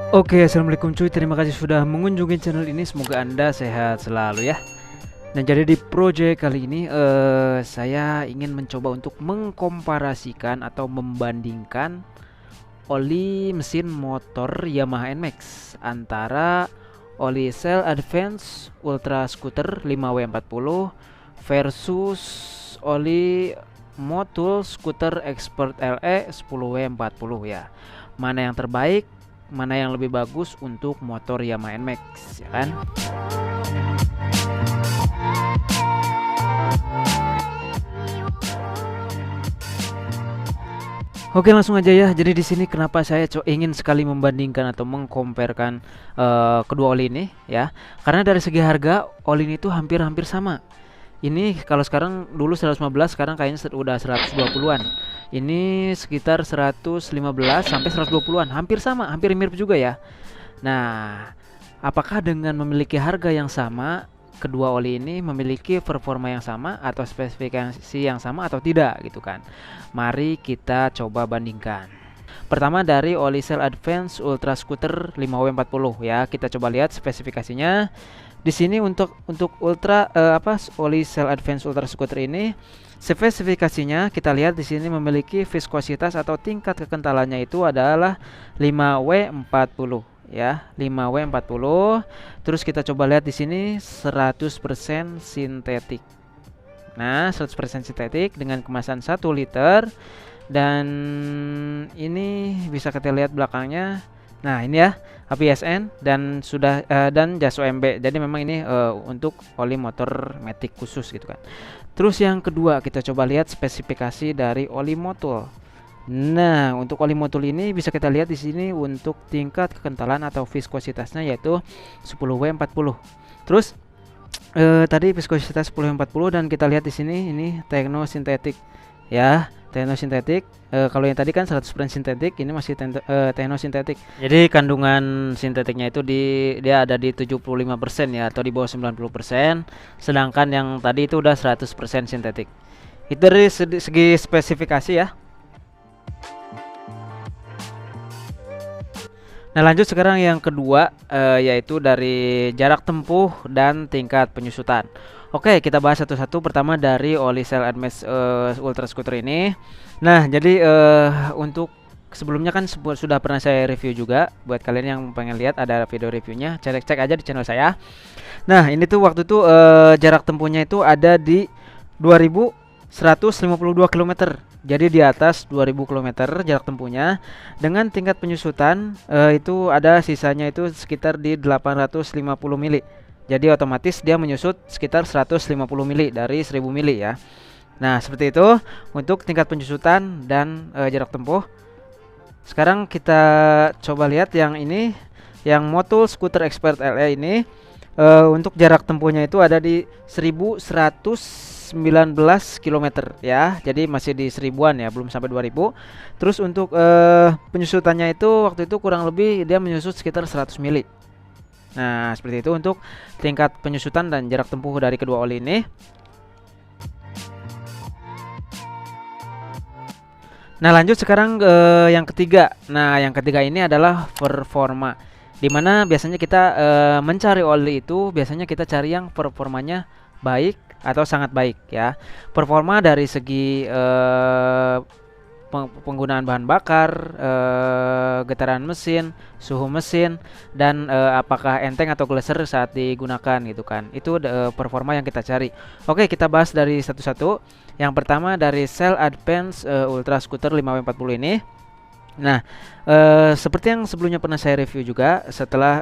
Oke, assalamualaikum cuy. Terima kasih sudah mengunjungi channel ini. Semoga Anda sehat selalu ya. Dan jadi di project kali ini saya ingin mencoba untuk mengkomparasikan atau membandingkan oli mesin motor Yamaha NMAX antara oli Cell Advance Ultra Scooter 5W40 versus oli Motul Scooter Expert LE 10W40 ya. Mana yang terbaik, mana yang lebih bagus untuk motor Yamaha NMAX ya kan? Oke, langsung aja ya. Jadi di sini kenapa saya ingin sekali membandingkan atau mengkomparkan kedua oli ini ya? Karena dari segi harga oli ini tuh hampir-hampir sama. Ini kalau sekarang dulu 115, sekarang kayaknya udah 120-an. Ini sekitar 115 sampai 120-an, hampir sama, hampir mirip juga ya. Nah, apakah dengan memiliki harga yang sama, kedua oli ini memiliki performa yang sama atau spesifikasi yang sama atau tidak gitu kan? Mari kita coba bandingkan. Pertama dari oli Cell Advance Ultra Scooter 5W40 ya. Kita coba lihat spesifikasinya. Di sini untuk oli Cell Advance Ultra Scooter ini spesifikasinya kita lihat di sini memiliki viskositas atau tingkat kekentalannya itu adalah 5W40 ya, 5W40. Terus kita coba lihat di sini 100% sintetik. Nah, 100% sintetik dengan kemasan 1 liter. Dan ini bisa kita lihat belakangnya. Nah, ini ya APSN dan sudah dan jas OMB. Jadi memang ini untuk oli motor matic khusus gitu kan. Terus yang kedua kita coba lihat spesifikasi dari oli motul. Nah, untuk oli motul ini bisa kita lihat di sini untuk tingkat kekentalan atau viskositasnya yaitu 10W40. Terus tadi viskositas 10W40 dan kita lihat di sini ini teknosintetik ya. Teknosintetik, kalau yang tadi kan 100% sintetik, ini masih teknosintetik. Jadi kandungan sintetiknya itu dia ada di 75% ya, atau di bawah 90%. Sedangkan yang tadi itu udah 100% sintetik. Itu dari segi spesifikasi ya. Nah, lanjut sekarang yang kedua, yaitu dari jarak tempuh dan tingkat penyusutan. Oke, kita bahas satu-satu. Pertama dari oli Cell Advance Ultra Scooter ini. Nah, jadi untuk sebelumnya kan sudah pernah saya review juga. Buat kalian yang pengen lihat ada video reviewnya, cek aja di channel saya. Nah, ini tuh waktu itu jarak tempuhnya itu ada di 2152 km. Jadi di atas 2000 km jarak tempuhnya. Dengan tingkat penyusutan itu ada sisanya itu sekitar di 850 mili. Jadi otomatis dia menyusut sekitar 150 mili dari 1000 mili ya. Nah, seperti itu untuk tingkat penyusutan dan jarak tempuh. Sekarang kita coba lihat yang ini, yang Motul Scooter Expert LE ini. Untuk jarak tempuhnya itu ada di 1119 km ya. Jadi masih di 1000-an ya, belum sampai 2000. Terus untuk penyusutannya itu waktu itu kurang lebih dia menyusut sekitar 100 mili. Nah, seperti itu untuk tingkat penyusutan dan jarak tempuh dari kedua oli ini. Nah, lanjut sekarang ke yang ketiga. Nah, yang ketiga ini adalah performa. Dimana biasanya kita mencari oli itu biasanya kita cari yang performanya baik atau sangat baik ya. Performa dari segi penggunaan bahan bakar, getaran mesin, suhu mesin, dan apakah enteng atau geleser saat digunakan gitu kan. Itu performa yang kita cari. Oke, kita bahas dari satu-satu. Yang pertama dari Cell Advance Ultra Scooter 5W40 ini. Nah, seperti yang sebelumnya pernah saya review juga, setelah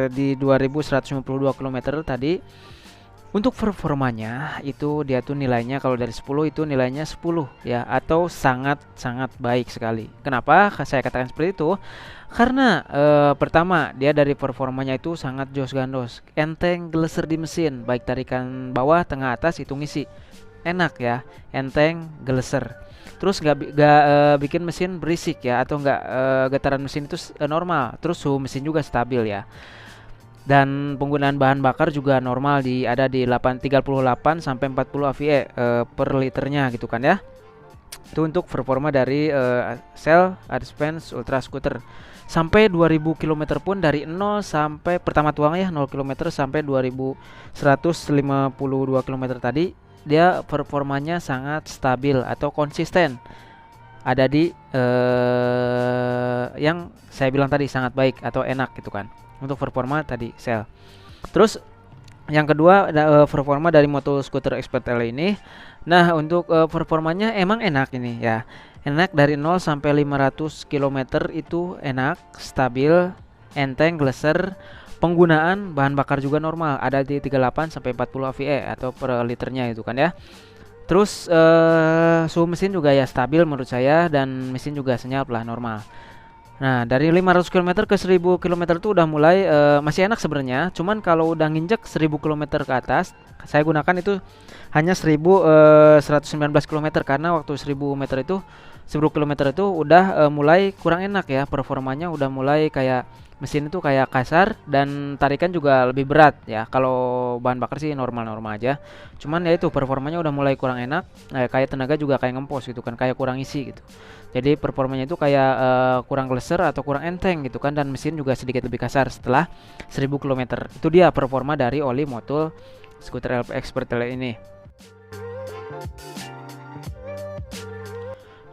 di 2152 km tadi, untuk performanya itu dia tuh nilainya kalau dari 10 itu nilainya 10 ya, atau sangat baik sekali. Kenapa saya katakan seperti itu? Karena pertama dia dari performanya itu sangat jos gandos, enteng geleser di mesin, baik tarikan bawah, tengah, atas itu ngisi. Enak ya, enteng geleser. Terus nggak bikin mesin berisik ya, atau nggak getaran mesin itu normal. Terus suhu mesin juga stabil ya. Dan penggunaan bahan bakar juga normal ada di 38 sampai 40 AVE per liternya gitu kan ya. Itu untuk performa dari Cell Advance Ultra Scooter. sampai 2000 km pun dari 0 sampai pertama tuang ya 0 km sampai 2152 km tadi, dia performanya sangat stabil atau konsisten. Ada di yang saya bilang tadi sangat baik atau enak gitu kan. Untuk performa tadi sel. Terus yang kedua ada performa dari motor skuter Expert L ini. Nah, untuk performanya emang enak ini ya. Enak dari 0 sampai 500 km itu enak, stabil, enteng, gleser. Penggunaan bahan bakar juga normal, ada di 38 sampai 40 AVE atau per liternya itu kan ya. Terus suhu mesin juga ya stabil menurut saya, dan mesin juga senyap lah, normal. Nah, dari 500 km ke 1000 km itu udah mulai masih enak sebenarnya. Cuman kalau udah nginjek 1000 km ke atas, saya gunakan itu hanya 1119 km, karena waktu 1000 meter itu 1000 km itu udah mulai kurang enak ya. Performanya udah mulai kayak mesin itu kayak kasar, dan tarikan juga lebih berat ya. Kalau bahan bakar sih normal-normal aja. Cuman ya itu performanya udah mulai kurang enak. Kayak tenaga juga kayak ngempos gitu kan, kayak kurang isi gitu. Jadi performanya itu kayak kurang gleser atau kurang enteng gitu kan, dan mesin juga sedikit lebih kasar setelah 1000 km. Itu dia performa dari oli motul skuter LP Expert L ini.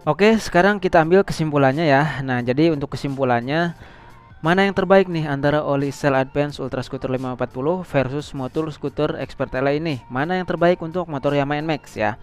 Oke, sekarang kita ambil kesimpulannya ya. Nah, jadi untuk kesimpulannya, mana yang terbaik nih antara oli Cell Advance Ultra Scooter 540 versus motor skuter Expert L ini? Mana yang terbaik untuk motor Yamaha NMAX ya?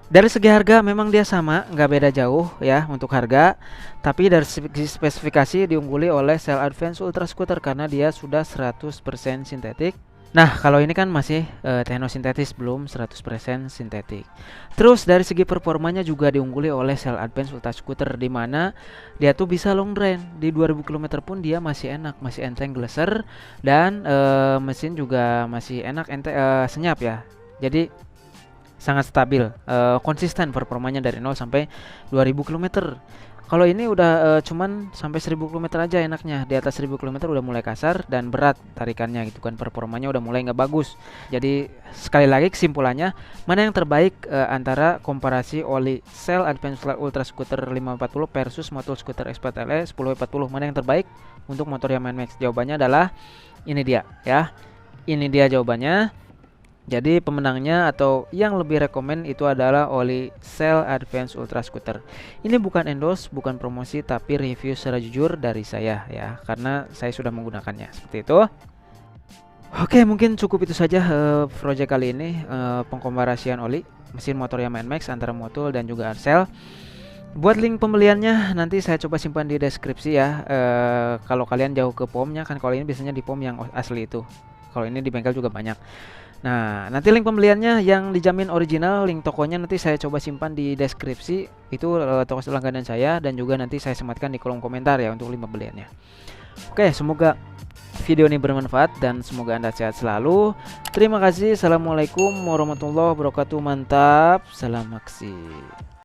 Dari segi harga memang dia sama, nggak beda jauh ya untuk harga. Tapi dari segi spesifikasi diungguli oleh Cell Advance Ultra Scooter karena dia sudah 100% sintetik. Nah, kalau ini kan masih teknosintetis, belum 100% sintetik. Terus dari segi performanya juga diungguli oleh Cell Advance Ultra Scooter, di mana dia tuh bisa long range. Di 2000 km pun dia masih enak, masih enteng, gleser, dan mesin juga masih enak, senyap ya. Jadi sangat stabil, konsisten performanya dari 0 sampai 2000 km. Kalau ini udah cuman sampai 1000 km aja enaknya. Di atas 1000 km udah mulai kasar dan berat tarikannya gitu kan. Performanya udah mulai nggak bagus. Jadi sekali lagi kesimpulannya, mana yang terbaik antara komparasi oli Cell Advance Ultra Scooter 540 versus motor skuter Expert LE 1040, mana yang terbaik untuk motor Yamaha NMAX? Jawabannya adalah ini dia ya. Ini dia jawabannya. Jadi pemenangnya atau yang lebih rekomen itu adalah oli Cell Advance Ultra Scooter. Ini bukan endorse, bukan promosi, tapi review secara jujur dari saya ya, karena saya sudah menggunakannya. Seperti itu. Oke, mungkin cukup itu saja project kali ini, pengkomparasian oli mesin motor Yamaha NMAX antara motul dan juga Cell. Buat link pembeliannya nanti saya coba simpan di deskripsi ya. Kalau kalian jauh ke POM-nya kan, kalau ini biasanya di POM yang asli itu. Kalau ini di bengkel juga banyak. Nah, nanti link pembeliannya yang dijamin original, link tokonya nanti saya coba simpan di deskripsi. Itu toko langganan saya, dan juga nanti saya sematkan di kolom komentar ya untuk link pembeliannya. Oke, semoga video ini bermanfaat dan semoga Anda sehat selalu. Terima kasih. Assalamualaikum warahmatullahi wabarakatuh. Mantap. Salam aksi.